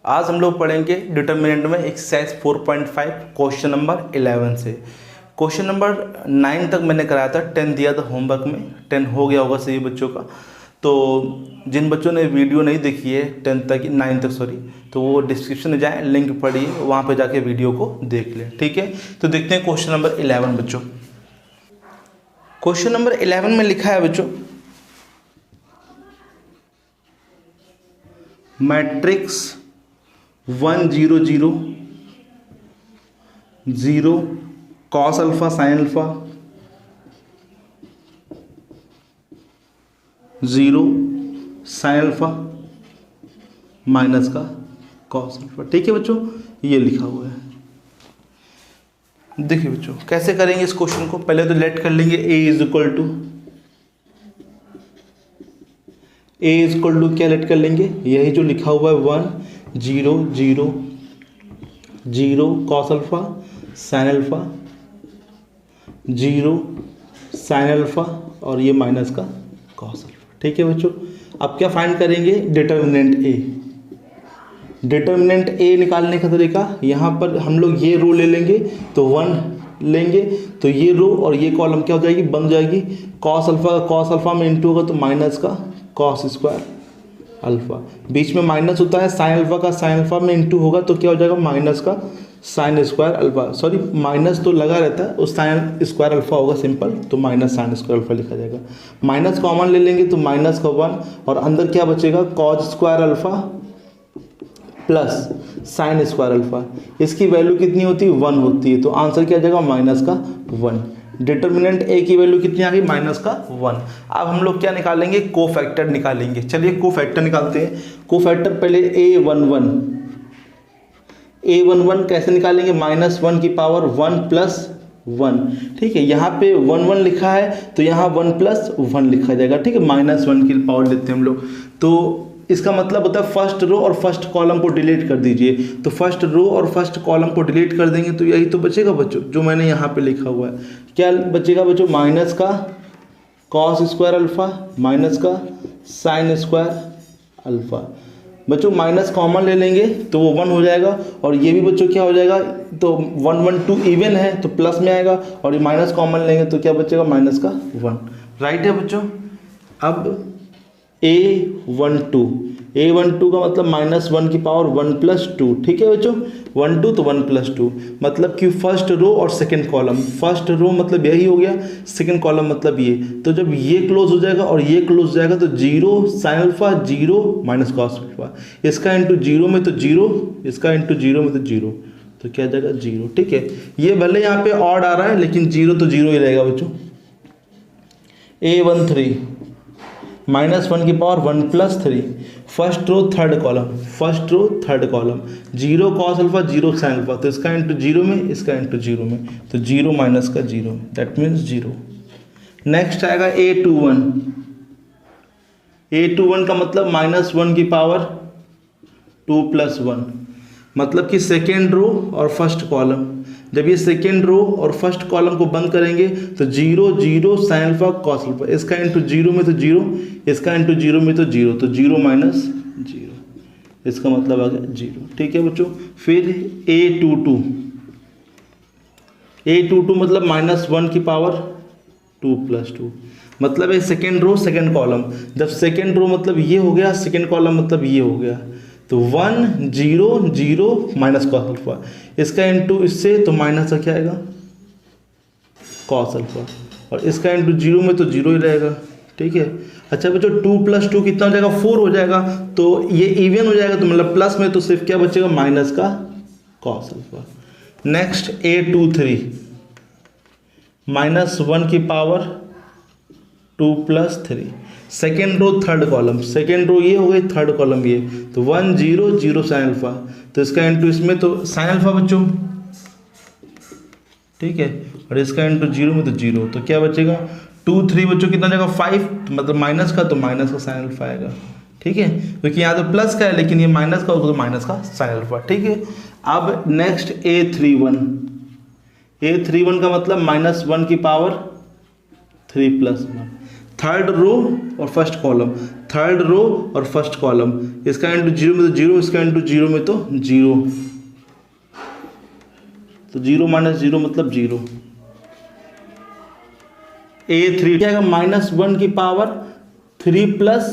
आज हम लोग पढ़ेंगे डिटर्मिनेंट में एक्सरसाइज 4.5 क्वेश्चन नंबर 11 से। क्वेश्चन नंबर 9 तक मैंने कराया था, 10 दिया था होमवर्क में, 10 हो गया होगा सभी बच्चों का। तो जिन बच्चों ने वीडियो नहीं देखी है 10 तक 9 तक सॉरी, तो वो डिस्क्रिप्शन में जाएँ, लिंक पढ़िए, वहाँ पे जाके वीडियो को देख लें। ठीक है, तो देखते हैं क्वेश्चन नंबर 11 बच्चों। क्वेश्चन नंबर 11 में लिखा है बच्चों, matrix 1 0 0 0 cos alpha sine alpha 0 sine alpha minus का कॉस अल्फा। ठीक है बच्चों, ये लिखा हुआ है। देखिए बच्चों कैसे करेंगे इस क्वेश्चन को। पहले तो लेट कर लेंगे a इज इक्वल टू क्या लेट कर लेंगे, यही जो लिखा हुआ है 1 0 0 0 cos alpha sine alpha 0 sine alpha और ये माइनस का कॉस अल्फा। ठीक है बच्चों, अब क्या फाइंड करेंगे, डिटर्मिनेंट a। डिटर्मिनेंट a निकालने का तरीका, यहाँ पर हम लोग ये रो ले लेंगे तो 1 लेंगे, तो ये रो और ये कॉलम क्या हो जाएगी, बन जाएगी। कॉस अल्फा में इंटू होगा तो माइनस का कॉस स्क्वायर अल्फा, बीच में माइनस होता है, साइन अल्फा में इंटू होगा तो क्या हो जाएगा, माइनस का sine square alpha, sorry minus तो लगा रहता है, उस साइन स्क्वायर अल्फा होगा सिंपल, तो माइनस साइन स्क्वायर अल्फा लिखा जाएगा। माइनस कॉमन ले लेंगे तो माइनस का 1 और अंदर क्या बचेगा, cos square alpha plus sine square alpha. इसकी वैल्यू कितनी होती है, 1 होती है, तो आंसर क्या आ जाएगा, माइनस का 1। डिटर्मिनेंट a की वैल्यू कितनी आ गई, माइनस का 1। अब हम लोग क्या निकालेंगे, कोफैक्टर निकालेंगे। चलिए कोफैक्टर निकालते हैं। कोफैक्टर पहले a11 कैसे निकालेंगे, -1 की पावर 1 प्लस 1। ठीक है, यहाँ पे 1 1 लिखा है तो यहाँ 1 प्लस 1 लिखा जाएगा। ठीक है, -1 की पावर लेते हैं हम लोग, तो इसका मतलब होता है फर्स्ट रो और फर्स्ट कॉलम को डिलीट कर दीजिए। तो फर्स्ट रो और फर्स्ट कॉलम को डिलीट कर देंगे तो यही तो बचेगा बच्चों, जो मैंने यहाँ पे लिखा हुआ है। क्या बचेगा बच्चों, माइनस का कॉस स्क्वायर अल्फा माइनस का साइन स्क्वायर अल्फा। बच्चों माइनस कॉमन ले लेंगे तो वो 1 हो जाएगा, और ये भी बच्चों क्या हो जाएगा, तो 1 1 2 इवन है तो प्लस में आएगा, और ये माइनस कॉमन लेंगे तो क्या बचेगा, माइनस का 1। राइट है बच्चों। अब a12 का मतलब -1 की पावर 1 प्लस 2। ठीक है बच्चों, 1 2 तो 1 प्लस 2, मतलब कि फर्स्ट रो और सेकंड कॉलम। फर्स्ट रो मतलब यही हो गया, सेकंड कॉलम मतलब ये। तो जब ये क्लोज हो जाएगा और ये क्लोज हो जाएगा तो 0 sine alpha 0 minus cos alpha, इसका इंटू 0 में तो 0, इसका इंटू 0 में तो 0, तो क्या जाएगा 0। ठीक है, ये भले यहाँ पे ऑड आ रहा है लेकिन 0 तो 0 ही रहेगा बच्चों। a13 -1 की power 1 plus 3, first row third column 0 cos alpha 0 sine alpha, तो इसका इंटू 0 में, इसका इंटू 0 में, तो 0 माइनस का 0, दैट मीन्स 0। नेक्स्ट आएगा a21 का मतलब -1 की पावर 2 प्लस 1, मतलब कि सेकेंड रो और फर्स्ट कॉलम। जब ये सेकेंड रो और फर्स्ट कॉलम को बंद करेंगे तो 0 0 साइन अल्फा कॉस अल्फा, इसका इंटू 0 में तो 0, इसका इंटू 0 में तो 0, तो 0 माइनस 0, इसका मतलब आ गया 0। ठीक है बच्चों। फिर a22 मतलब -1 की पावर 2 प्लस 2, मतलब है सेकेंड रो सेकेंड कॉलम। जब सेकेंड रो मतलब ये हो गया, सेकेंड कॉलम मतलब ये हो गया, तो 1 0 0 माइनस कॉस अल्फा, इसका इंटू इससे तो माइनस का क्या आएगा, कॉस अल्फा, और इसका इंटू 0 में तो 0 ही रहेगा। ठीक है। अच्छा बच्चों 2 प्लस 2 कितना हो जाएगा, 4 हो जाएगा, तो ये इवन हो जाएगा, तो मतलब प्लस में तो सिर्फ क्या बचेगा, माइनस का कॉस अल्फा। नेक्स्ट a23 -1 की power 2 plus 3, second row third column, second row ये हो गई, थर्ड कॉलम ये, तो 1 0 0 साइन अल्फा, तो इसका इंटू इसमें तो साइन अल्फा बच्चों। ठीक है, और इसका इंटू 0 में तो 0, तो क्या बचेगा 2 3 बच्चों कितना जाएगा 5, मतलब माइनस का, तो माइनस का साइन अल्फा आएगा। ठीक है, क्योंकि यहाँ तो प्लस का है लेकिन ये माइनस का होगा तो माइनस का साइन अल्फा। ठीक है। अब नेक्स्ट a31 का मतलब -1 की पावर 3 प्लस 1, थर्ड रो और फर्स्ट कॉलम, थर्ड रो और फर्स्ट कॉलम, इसका इंटू जीरो में तो जीरो, इसका इंटू जीरो में तो जीरो, तो जीरो माइनस जीरो मतलब जीरो। A3 क्या है, -1 की पावर 3 +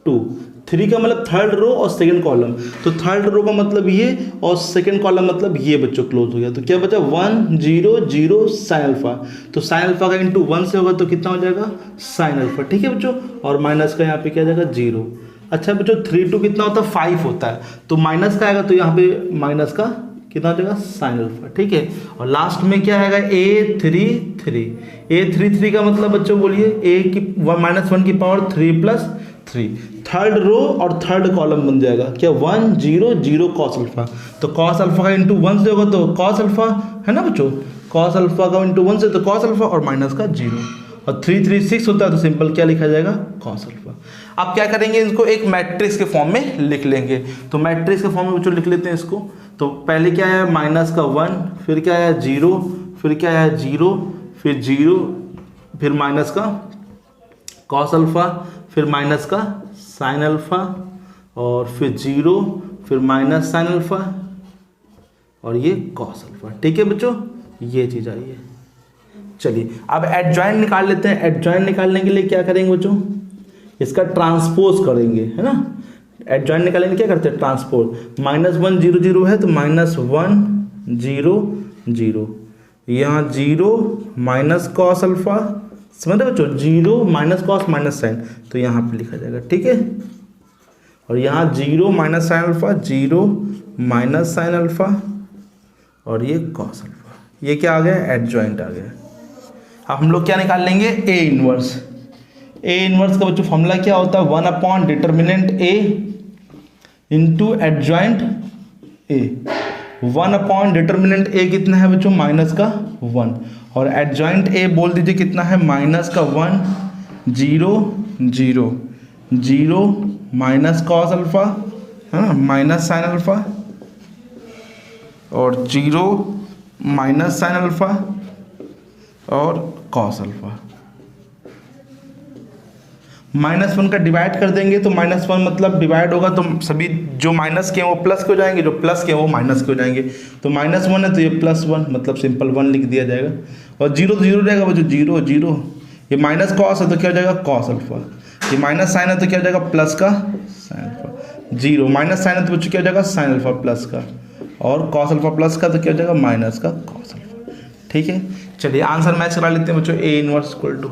2, 3 का मतलब थर्ड रो और सेकंड कॉलम, तो थर्ड रो का मतलब ये और सेकंड कॉलम मतलब ये बच्चों क्लोज हो गया। तो क्या बचा 1 0 0 साइन अल्फा, तो साइन अल्फा का इंटू 1 से होगा तो कितना हो जाएगा साइन अल्फा, ठीक है बच्चों। और माइनस का यहाँ पे क्या जाएगा 0। अच्छा बच्चों 3 2 कितना होता है 5 होता है, तो माइनस का आएगा तो यहाँ पे माइनस का कितना हो जाएगा साइन अल्फा, ठीक है। और लास्ट में क्या आएगा A33, A33 का मतलब बच्चों बोलिए A की -1 की पावर 3 + 3, थर्ड रो और थर्ड कॉलम बन जाएगा क्या 1 0 0 कॉस अल्फा, तो कॉस अल्फा का इंटू 1 से होगा तो कॉस अल्फा है ना बच्चों, कॉस अल्फा का इंटू 1 से तो कॉस अल्फा और माइनस का 0, और 3 3 6 होता है तो सिंपल क्या लिखा जाएगा कॉस अल्फा। अब क्या करेंगे इसको एक मैट्रिक्स के फॉर्म में लिख लेंगे, तो मैट्रिक्स के फॉर्म में बच्चों लिख लेते हैं इसको। तो पहले क्या है -1, फिर क्या है 0, फिर क्या है 0, फिर 0, फिर माइनस का कॉस अल्फा, फिर माइनस का साइन अल्फा, और फिर 0, फिर माइनस साइन अल्फा, और ये कॉस अल्फा, ठीक है बच्चों, ये चीज़ आई है। चलिए अब एडजॉइंट निकाल लेते हैं। एडजॉइंट निकालने के लिए क्या करेंगे बच्चों, इसका ट्रांसपोज करेंगे, है ना। एडजॉइंट निकालने के लिए क्या करते हैं ट्रांसपोज, -1 0 0 है तो -1 0 0, यहाँ 0 माइनस कॉस अल्फा, समझ रहे बच्चों, 0 माइनस कॉस माइनस साइन, तो यहाँ पे लिखा जाएगा, ठीक है। और यहाँ 0 minus sign alpha, 0 minus sine alpha, और ये कॉस अल्फा, ये क्या आ गया एडजॉइंट आ गया। अब हम लोग क्या निकाल लेंगे A इनवर्स। A इनवर्स का बच्चों फॉर्मूला क्या होता है 1 determinant A into adjoint A। 1 determinant A कितना है बच्चों माइनस का 1, और एडजॉइंट A बोल दीजिए कितना है -1 0 0 0 माइनस कॉस अल्फा, है ना, माइनस साइन अल्फा, और 0 माइनस साइन अल्फा और कॉस अल्फा। -1 का डिवाइड कर देंगे तो -1 मतलब डिवाइड होगा तो सभी जो माइनस के हैं वो प्लस के हो जाएंगे, जो प्लस के हैं वो माइनस के हो जाएंगे, तो -1 है तो ये +1 मतलब सिंपल 1 लिख दिया जाएगा, और 0 तो 0 रहेगा वो जो 0 0, ये माइनस कॉस है तो क्या हो जाएगा कॉस अल्फा, ये माइनस साइन है तो क्या हो जाएगा प्लस का साइन अल्फा, 0 माइनस साइन है तो बच्चों क्या हो जाएगा साइन अल्फा प्लस का, और कॉस अल्फा प्लस का तो क्या हो जाएगा माइनस का कॉस अल्फा, ठीक है। चलिए आंसर मैच करा लेते हैं बच्चों, A inverse equal to,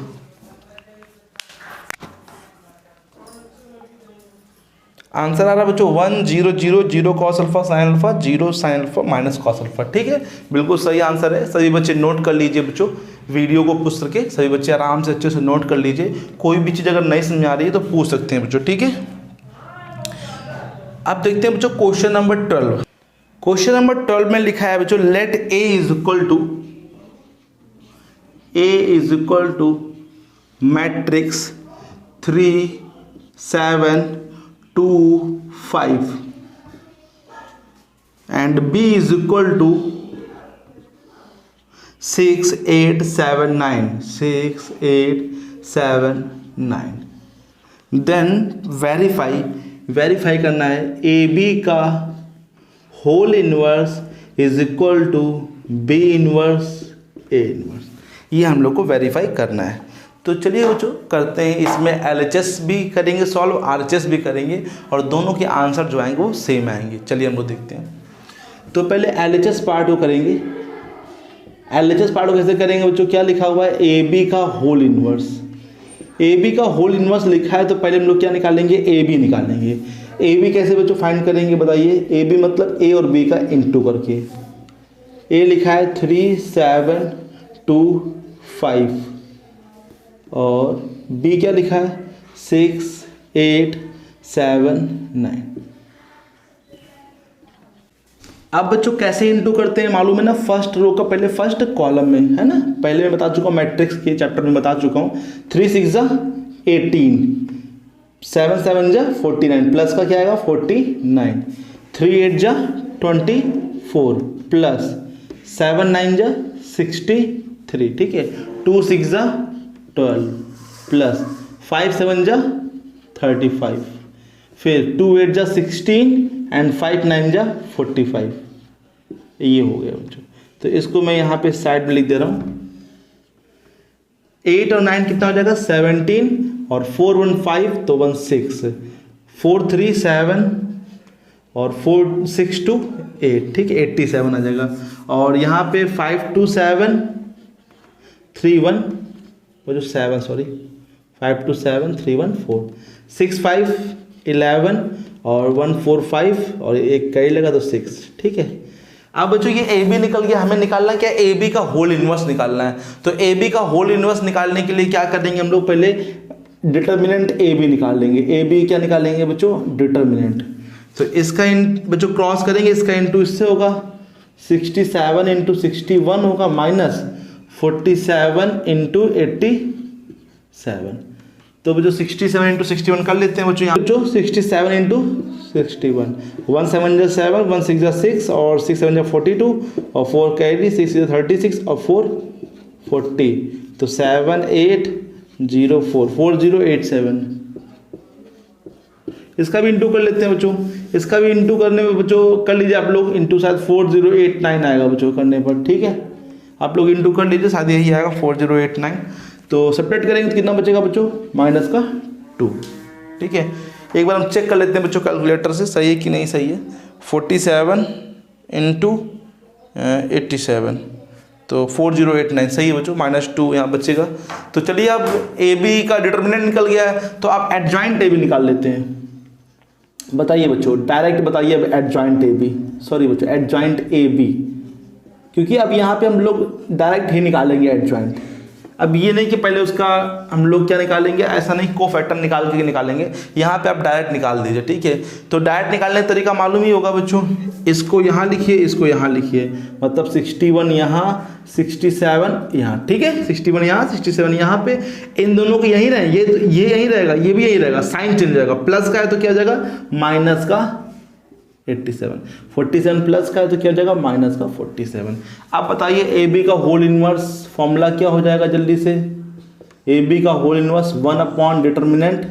answer आ रहा है बच्चों 1 0 0 0 cos alpha sine alpha, 0 sine alpha minus cos alpha, ठीक है, बिल्कुल सही आंसर है। सभी बच्चे नोट कर लीजिए बच्चों, वीडियो को पूछ करके सभी बच्चे आराम से अच्छे से नोट कर लीजिए, कोई भी चीज़ अगर नहीं समझ आ रही है तो पूछ सकते हैं बच्चों, ठीक है। अब देखते हैं बच्चों क्वेश्चन नंबर 12। क्वेश्चन नंबर 12 में लिखा है बच्चों let A is equal to matrix 3 7 2 5 and B is equal to 6 8 7 9 6 8 7 9, then verify करना है AB का whole inverse is equal to B inverse A inverse, ये हम लोग को वेरीफाई करना है। तो चलिए बच्चों करते हैं, इसमें LHS भी करेंगे सॉल्व, RHS भी करेंगे, और दोनों के आंसर जो आएंगे वो सेम आएंगे। चलिए हम लोग देखते हैं। तो पहले LHS पार्ट को करेंगे। LHS पार्ट को कैसे करेंगे बच्चों, क्या लिखा हुआ है AB का होल इनवर्स, AB का होल इनवर्स लिखा है तो पहले हम लोग क्या निकालेंगे AB निकालेंगे। AB कैसे बच्चों फाइंड करेंगे बताइए, AB मतलब A और B का इंटू करके, A लिखा है 3 7 2 5 और B क्या लिखा है 6 8 7 9। अब बच्चों कैसे इंटू करते हैं मालूम है ना, फर्स्ट रो का पहले फर्स्ट कॉलम में, है ना, पहले मैं बता चुका हूँ मैट्रिक्स के चैप्टर में बता चुका हूँ। 3 6 जा 18, 7 7 जा 49, प्लस का क्या आएगा 49, 3 8 जा 24 प्लस 7 9 जा 63, ठीक है, 2 6 जा 12 प्लस 5 7 जा 35, फिर 2 8 जा 16 एंड 5 9 जा 45, ये हो गया बच्चों। तो इसको मैं यहाँ पे साइड में लिख दे रहा हूँ। 8 और 9 कितना हो जाएगा 17 और 4 1 5 तो 1 6, 4 3 7 और 4 6 2 8, ठीक है 87 आ जाएगा। और यहाँ पे 5 2 7 3 1 वो जो 7 सॉरी 5 2 7 3 1 4 6 5 11 और 1 4 5 और एक कई लगा तो 6, ठीक है। अब बच्चों ये ए बी निकल गया, हमें निकालना क्या ए बी का होल इनवर्स निकालना है। तो ए बी का होल इनवर्स निकालने के लिए क्या करेंगे हम लोग, पहले डिटर्मिनेंट ए बी निकाल लेंगे। ए बी क्या निकालेंगे बच्चों, डिटर्मिनेंट। तो इसका बच्चों क्रॉस करेंगे, इसका इंटू इससे होगा 67 इंटू 61 होगा माइनस 47 इंटू 87। तो बच्चों 67 इंटू 61 कर लेते हैं बच्चों, यहाँ बच्चों 67 इंटू 61, 1 7 जा 7, 1 6 जा 6 और 6 7 जा 42 और 4 कैरी 6 जा 36 और 4 40, तो 7 8 0 4 4087। इसका भी इंटू कर लेते हैं बच्चों। इसका भी इंटू करने में बच्चों कर लीजिए आप लोग, इंटू शायद 4089 आएगा बच्चों करने पर, ठीक है। आप लोग इंटू कर लीजिए, शायद यही आएगा 4089। तो सब्ट्रैक्ट करेंगे तो कितना बचेगा बच्चों, माइनस का 2, ठीक है। एक बार हम चेक कर लेते हैं बच्चों कैलकुलेटर से सही है कि नहीं सही है। 47 इंटू 87 तो 4089 सही है बच्चों, माइनस 2 यहाँ बचेगा। तो चलिए अब ए बी का डिटर्मिनेंट निकल गया है, तो आप एडजॉइंट ए बी निकाल लेते हैं। बताइए बच्चों, डायरेक्ट बताइए अब एडजॉइंट ए बी, सॉरी बच्चों एडजॉइंट ए बी, क्योंकि अब यहाँ पे हम लोग डायरेक्ट ही निकालेंगे एडजॉइंट। अब ये नहीं कि पहले उसका हम लोग क्या निकालेंगे, ऐसा नहीं कोफैक्टर निकाल के निकालेंगे, यहाँ पे आप डायरेक्ट निकाल दीजिए, ठीक है। तो डायरेक्ट निकालने का तरीका मालूम ही होगा बच्चों, इसको यहाँ लिखिए, इसको यहाँ लिखिए, मतलब 61 यहाँ 67 यहाँ, ठीक है। 61 यहाँ 67 यहाँ पे, इन दोनों को यहीं रहे, ये यहीं रहेगा, ये भी यहीं रहेगा, साइन चेंज रहेगा। प्लस का है तो क्या हो जाएगा माइनस का 87, 47 प्लस का है तो क्या हो जाएगा माइनस का 47। अब बताइए ए बी का होल इनवर्स फॉर्मूला क्या हो जाएगा जल्दी से। ए बी का whole inverse 1 upon determinant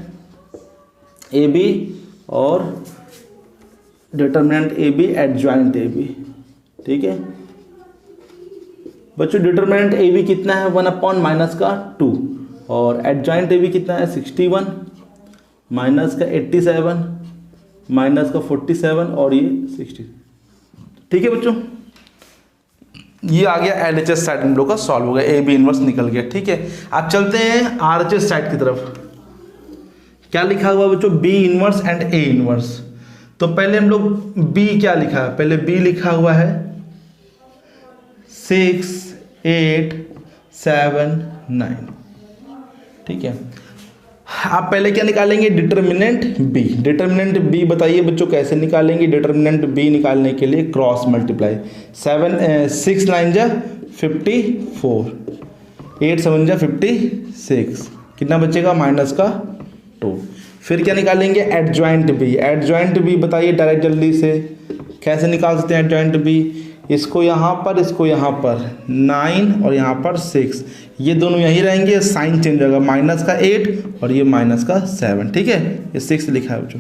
A B और determinant A B adjoint A B, ठीक है बच्चों। डिटर्मिनेंट ए बी कितना है 1 अपॉन माइनस का 2 और एडजॉइंट ए बी कितना है 61 माइनस का 87 माइनस का 47 और ये 60, ठीक है बच्चों। ये आ गया एलएचएस साइड हम लोग का सॉल्व हो गया, ए बी इनवर्स निकल गया, ठीक है। अब चलते हैं आरएचएस साइड की तरफ। क्या लिखा हुआ बच्चों, B inverse and A inverse. तो पहले हम लोग बी क्या लिखा है, पहले बी लिखा हुआ है 6 8 7 9, ठीक है। आप पहले क्या निकालेंगे, डिटर्मिनेंट बी। डिटर्मिनेंट बी बताइए बच्चों कैसे निकालेंगे। डिटर्मिनेंट बी निकालने के लिए क्रॉस मल्टीप्लाई, 6 9 जा 54, 8 7 जा 56, कितना बचेगा माइनस का 2। फिर क्या निकालेंगे, एडजॉइंट बी। एडजॉइंट बी बताइए डायरेक्ट जल्दी से कैसे निकाल सकते हैं एडजॉइंट बी। इसको यहाँ पर 9 और यहाँ पर 6, ये दोनों यहीं रहेंगे, साइन चेंज होगा, माइनस का 8 और ये माइनस का 7, ठीक है। ये 6 लिखा है बच्चों।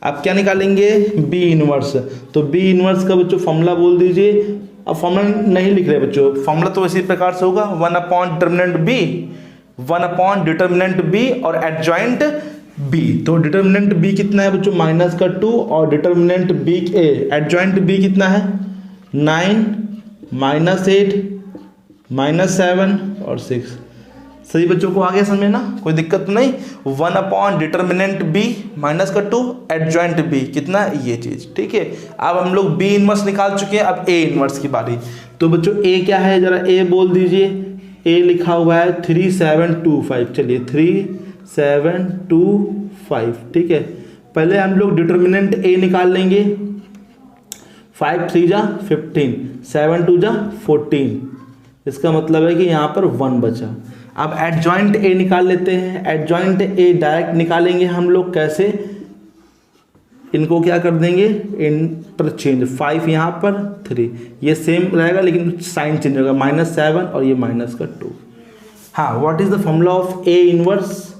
अब क्या निकालेंगे, बी इनवर्स। तो बी इनवर्स का बच्चों फॉर्मूला बोल दीजिए। अब फॉर्मूला नहीं लिख रहे बच्चों, फॉर्मूला तो इसी प्रकार से होगा 1 upon determinant B, 1 upon determinant B और एडजॉइंट बी। तो डिटर्मिनेंट बी कितना है बच्चों माइनस का 2 और डिटर्मिनेंट बी एडजॉइंट बी कितना है 9 माइनस 8 माइनस 7 और 6। सही बच्चों को आगे समझे ना, कोई दिक्कत नहीं। 1 अपॉन डिटर्मिनेंट बी माइनस का 2 एडजॉइंट बी कितना, ये चीज, ठीक है। अब हम लोग बी इनवर्स निकाल चुके हैं, अब ए इनवर्स की बारी। तो बच्चों ए क्या है, जरा ए बोल दीजिए। ए लिखा हुआ है 3725, चलिए 3725, ठीक है। पहले हम लोग डिटर्मिनेंट ए निकाल लेंगे। 5 3 जा 15, 7 2 जा 14, इसका मतलब है कि यहाँ पर 1 बचा। अब एडजॉइंट ए निकाल लेते हैं। एडजॉइंट ए डायरेक्ट निकालेंगे हम लोग, कैसे, इनको क्या कर देंगे, इन पर चेंज, 5 यहाँ पर 3, ये सेम रहेगा लेकिन साइन चेंज होगा, -7 और ये माइनस का 2। हाँ, what is the formula of A inverse.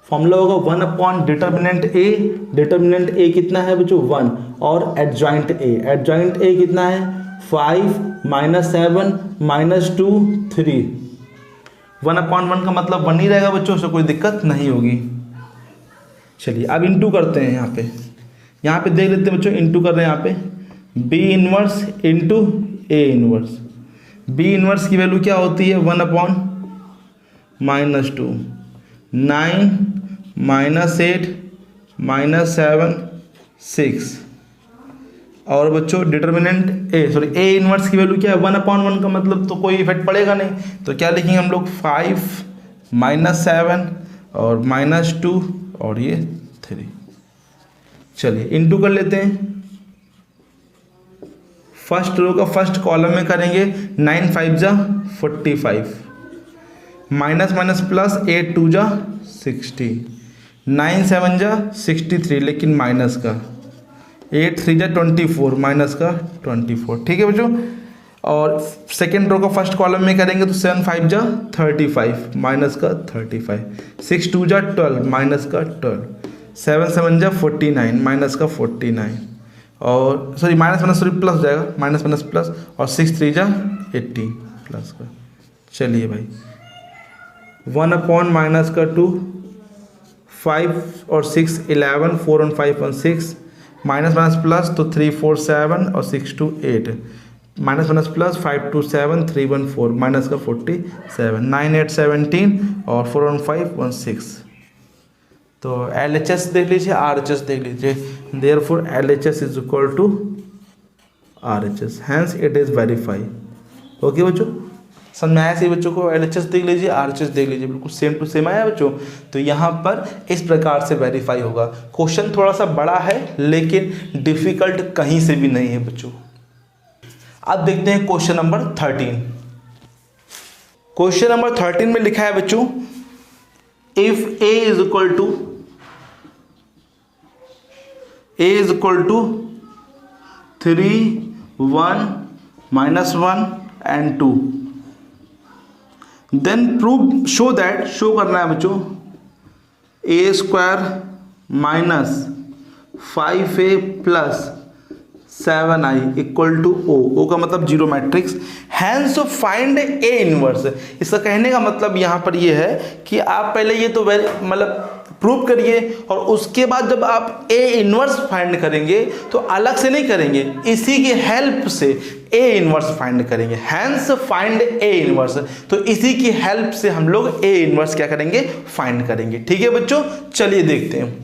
Formula होगा 1 अपॉन डिटर्मिनेंट ए। डिटर्मिनेंट ए कितना है बच्चों 1, और एडजॉइंट ए, एडजॉइंट ए कितना है 5 -7 -2 3। 1 अपॉन 1 का मतलब 1 ही रहेगा बच्चों, उससे कोई दिक्कत नहीं होगी। चलिए अब इंटू करते हैं। यहाँ पे देख लेते हैं बच्चों, इंटू कर रहे हैं यहाँ पे B inverse into A inverse. B inverse की वैल्यू क्या होती है 1 अपॉन -2, 9 -8 -7 6। और बच्चों डिटर्मिनेंट ए इनवर्स की वैल्यू क्या है 1 अपॉन 1 का मतलब तो कोई इफेक्ट पड़ेगा नहीं, तो क्या लिखेंगे हम लोग 5 -7 और -2 और ये 3। चलिए इंटू कर लेते हैं। फर्स्ट रो का फर्स्ट कॉलम में करेंगे 9 5 जा 45, माइनस माइनस प्लस 8 2 जा 60, 9 7 जा 63 लेकिन माइनस का, 8 3 जा 24 माइनस का 24। ठीक है बच्चों। और सेकेंड रो का फर्स्ट कॉलम में करेंगे तो 7 5 जा 35 माइनस का 35, 6 2 जा 12 माइनस का 12, 7 7 जा 49 माइनस का 49, और सॉरी माइनस प्लस जाएगा, माइनस माइनस प्लस, और 6 3 जा 18 प्लस का। चलिए भाई 1 अपॉन माइनस का 2, 5 और 6 11, 4 और 5 और 6, माइनस माइनस प्लस तो 3 4 7 और 6 2 8, माइनस माइनस प्लस 5 2 7 3 1 4 माइनस का 47, 9 8 17 और 4 और 5 और 6। तो LHS देख लीजिए, RHS देख लीजिए। Therefore LHS is equal to RHS, hence it is verify। Okay बच्चों, समझ में आया सही बच्चों को? LHS देख लीजिए, RHS देख लीजिए, बिल्कुल सेम टू सेम आया बच्चों। तो यहाँ पर इस प्रकार से वेरीफाई होगा। क्वेश्चन थोड़ा सा बड़ा है लेकिन डिफिकल्ट कहीं से भी नहीं है बच्चों। अब देखते हैं क्वेश्चन नंबर 13। क्वेश्चन नंबर 13 में लिखा है बच्चों, इफ a is equal to 3 1 -1 and 2, then prove show that, show करना है बच्चों a² minus 5a plus 7i equal to o का मतलब zero matrix, hence find a inverse. इसका कहने का मतलब यहाँ पर ये है कि आप पहले ये तो मतलब प्रूव करिए, और उसके बाद जब आप a इनवर्स फाइंड करेंगे तो अलग से नहीं करेंगे, इसी की हेल्प से a इनवर्स फाइंड करेंगे। हैंस फाइंड a इनवर्स, तो इसी की हेल्प से हम लोग a इनवर्स क्या करेंगे, फाइंड करेंगे। ठीक है बच्चों, चलिए देखते हैं।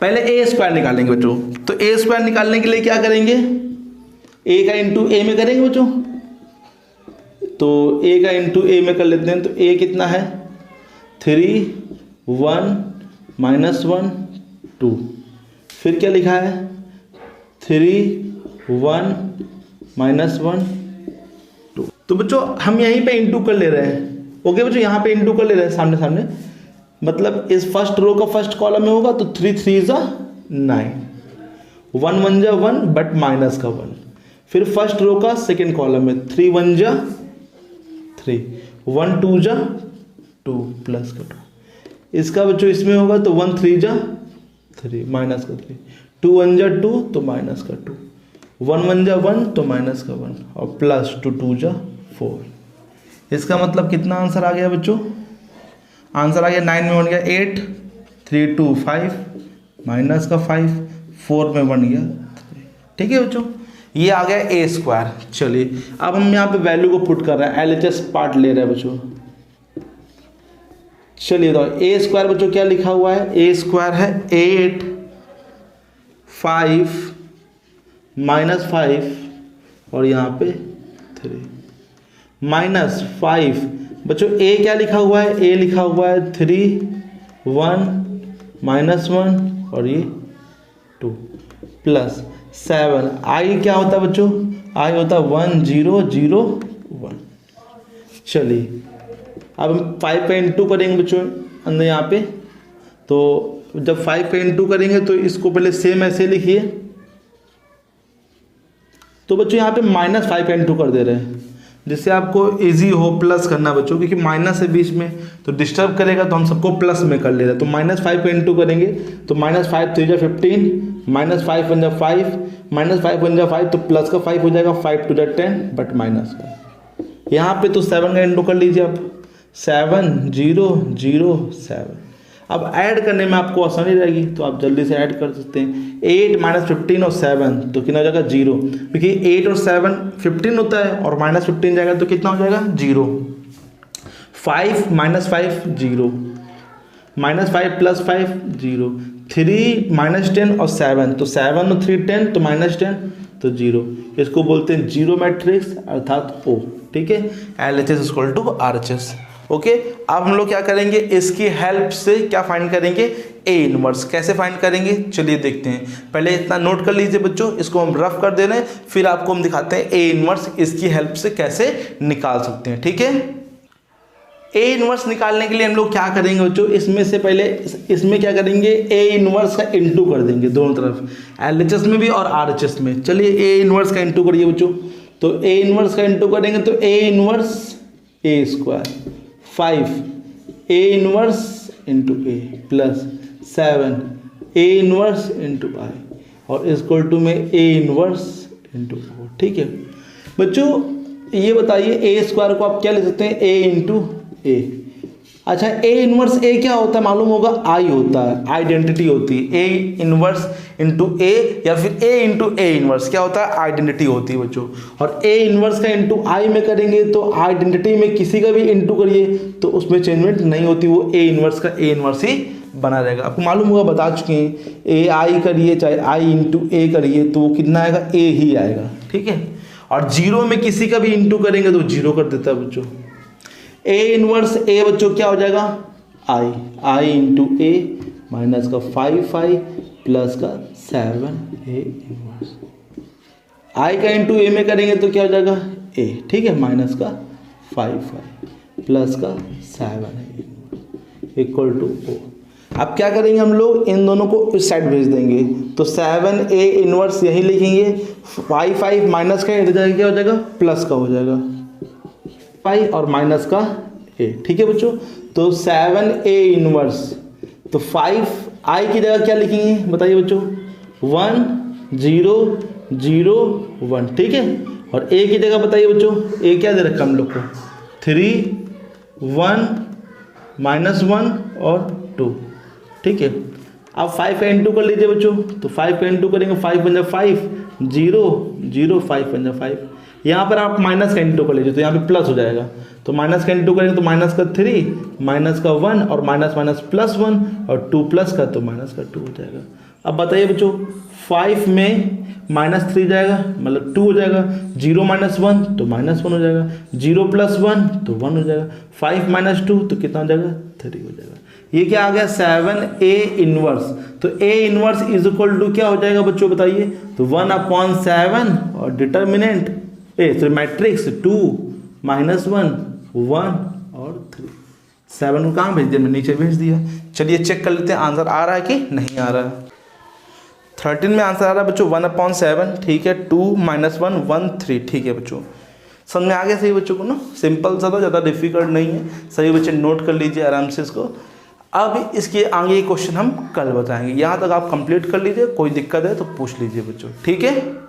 पहले a² निकालेंगे बच्चों। तो a² निकालने के लिए क्या करेंगे, a का इंटू a में करेंगे बच्चों। तो a का इंटू a में कर लेते हैं। तो a कितना है 3 1 -1 2, फिर क्या लिखा है 3 1 -1 2। तो बच्चों हम यहीं पे इंटू कर ले रहे हैं। ओके बच्चों, यहाँ पे इंटू कर ले रहे हैं सामने सामने, मतलब इस फर्स्ट रो का फर्स्ट कॉलम में होगा तो 3 3 जा 9, 1 1 जा 1 बट माइनस का 1, फिर फर्स्ट रो का सेकेंड कॉलम में 3 1 जा 3, 1 2 जा 2 प्लस का 2। इसका बच्चों इसमें होगा तो 1 3 जा 3 माइनस का 3, 2 1 जा 2 तो माइनस का 2, 1 1 जा 1 तो माइनस का 1, और प्लस 2 2 जा 4। इसका मतलब कितना आंसर आ गया बच्चों, आंसर आ गया 9 में बन गया 8, 3 2 5 माइनस का 5, 4 में बन गया 3। ठीक है बच्चों, ये आ गया a²। चलिए अब हम यहाँ पे वैल्यू को पुट कर रहे हैं, LHS पार्ट ले रहे हैं बच्चों। चलिए तो a² बच्चों क्या लिखा हुआ है, a² है 8 5 -5 और यहाँ पे 3 माइनस 5 बच्चों। a क्या लिखा हुआ है, a लिखा हुआ है 3 1 -1 और ये 2 प्लस 7, i क्या होता है बच्चों, i होता है 1 0 0 1। चलिए अब हम 5 पे इंटू करेंगे बच्चों अंदर यहाँ पे। तो जब 5 पे इंटू करेंगे तो इसको पहले सेम ऐसे लिखिए। तो बच्चों यहाँ पे -5 पे इंटू कर दे रहे हैं। जिससे आपको इजी हो प्लस करना बच्चों, क्योंकि माइनस है बीच में तो डिस्टर्ब करेगा, तो हम सबको प्लस में कर ले रहे हैं। तो -5 को इंटू करेंगे तो -5 3 15, -5 1 5, -5 1 5 तो प्लस का 5 हो जाएगा, 5 2 10 बट माइनस का। यहाँ पे तो 7 का इंटू कर लीजिए आप, 7 0 0 7। अब ऐड करने में आपको आसानी रहेगी तो आप जल्दी से ऐड कर सकते हैं। 8 -15 और 7 तो कितना हो जाएगा 0, क्योंकि 8 और 7 15 होता है और -15 जाएगा तो कितना हो जाएगा 0। 5 -5 0, -5 + 5 0, 3 -10 और 7 तो 7 और 3 10 तो -10 तो 0। इसको बोलते हैं जीरो मैट्रिक्स अर्थात O। ठीक है, LHS = RHS। ओके, अब हम लोग क्या करेंगे, इसकी हेल्प से क्या फाइंड करेंगे, A इनवर्स। कैसे फाइंड करेंगे चलिए देखते हैं। पहले इतना नोट कर लीजिए बच्चों, इसको हम रफ कर दे रहे हैं, फिर आपको हम दिखाते हैं A इनवर्स इसकी हेल्प से कैसे निकाल सकते हैं। ठीक है, A इनवर्स निकालने के लिए हम लोग क्या करेंगे बच्चों, इसमें से पहले इसमें क्या करेंगे, A इनवर्स का इंटू कर देंगे दोनों तरफ, LHS में भी और RHS में। चलिए A इनवर्स का इंटू करिए बच्चों, तो A इनवर्स का इंटू करेंगे तो A inverse A² 5 A inverse into A plus 7 A inverse into I और इक्वल टू में A इनवर्स इंटू O। ठीक है बच्चों, ये बताइए A² को आप क्या लिख सकते हैं, A इंटू A। अच्छा, A इनवर्स A क्या होता है मालूम होगा, I होता है, आइडेंटिटी होती है। A इनवर्स इंटू A या फिर A इंटू A इनवर्स क्या होता है, आइडेंटिटी होती है बच्चों। और A इनवर्स का इंटू I में करेंगे तो आइडेंटिटी में किसी का भी इंटू करिए तो उसमें चेंजमेंट नहीं होती, वो A इनवर्स का A इनवर्स ही बना रहेगा। आपको मालूम होगा, बता चुके हैं, AI करिए चाहे I इंटू A करिए तो वो कितना आएगा, A ही आएगा। ठीक है, और जीरो में किसी का भी इंटू करेंगे तो जीरो कर देता है बच्चों। A इनवर्स A बच्चों क्या हो जाएगा, I इंटू A माइनस का 5 प्लस का 7 A इनवर्स। I का इंटू A में करेंगे तो क्या हो जाएगा A। ठीक है, माइनस का 5 प्लस का 7 इक्वल टू O। अब क्या करेंगे हम लोग, इन दोनों को इस साइड भेज देंगे तो 7 A इनवर्स यही लिखेंगे, 5 माइनस का इधर जाएगा क्या हो जाएगा, प्लस का हो जाएगा 5 और माइनस का A। ठीक है बच्चों, तो 7 A इनवर्स तो 5 I की जगह क्या लिखेंगे बताइए बच्चों, 1 0 0 1। ठीक है, और A की जगह बताइए बच्चों, A क्या दे रखा हम लोग को, 3 1 -1 और 2। ठीक है, अब 5 का इंटू कर लीजिए बच्चों, तो 5 का इंटू करेंगे, 5 × 5 0 0 5 × 5। यहाँ पर आप माइनस का इंटू कर लीजिए तो यहाँ पे प्लस हो जाएगा, तो माइनस का इंटू करेंगे तो माइनस का 3 माइनस का 1 और माइनस माइनस प्लस 1 और 2 प्लस का तो माइनस का 2 हो जाएगा। अब बताइए बच्चों, 5 में -3 जाएगा मतलब 2 हो जाएगा, 0 - 1 तो -1 हो जाएगा, 0 + 1 तो 1 हो जाएगा, 5 - 2 तो कितना हो जाएगा 3 हो जाएगा। ये क्या आ गया 7 A इनवर्स। तो A inverse is equal to क्या हो जाएगा बच्चों बताइए, तो 1/7 और डिटर्मिनेंट मैट्रिक्स 2 -1 1 और 3। 7 को कहाँ भेज दिया, मैं नीचे भेज दिया। चलिए चेक कर लेते हैं आंसर आ रहा है कि नहीं आ रहा है। 13 में आंसर आ रहा है बच्चों 1/7। ठीक है, 2 - 1 1 3। ठीक है बच्चों, समझ में आ गया सही बच्चों को ना, सिंपल सा था, ज़्यादा डिफिकल्ट नहीं है। सभी बच्चे नोट कर लीजिए आराम से इसको। अब इसके आगे क्वेश्चन हम कल बताएंगे, यहाँ तक आप कंप्लीट कर लीजिए, कोई दिक्कत है तो पूछ लीजिए बच्चों। ठीक है।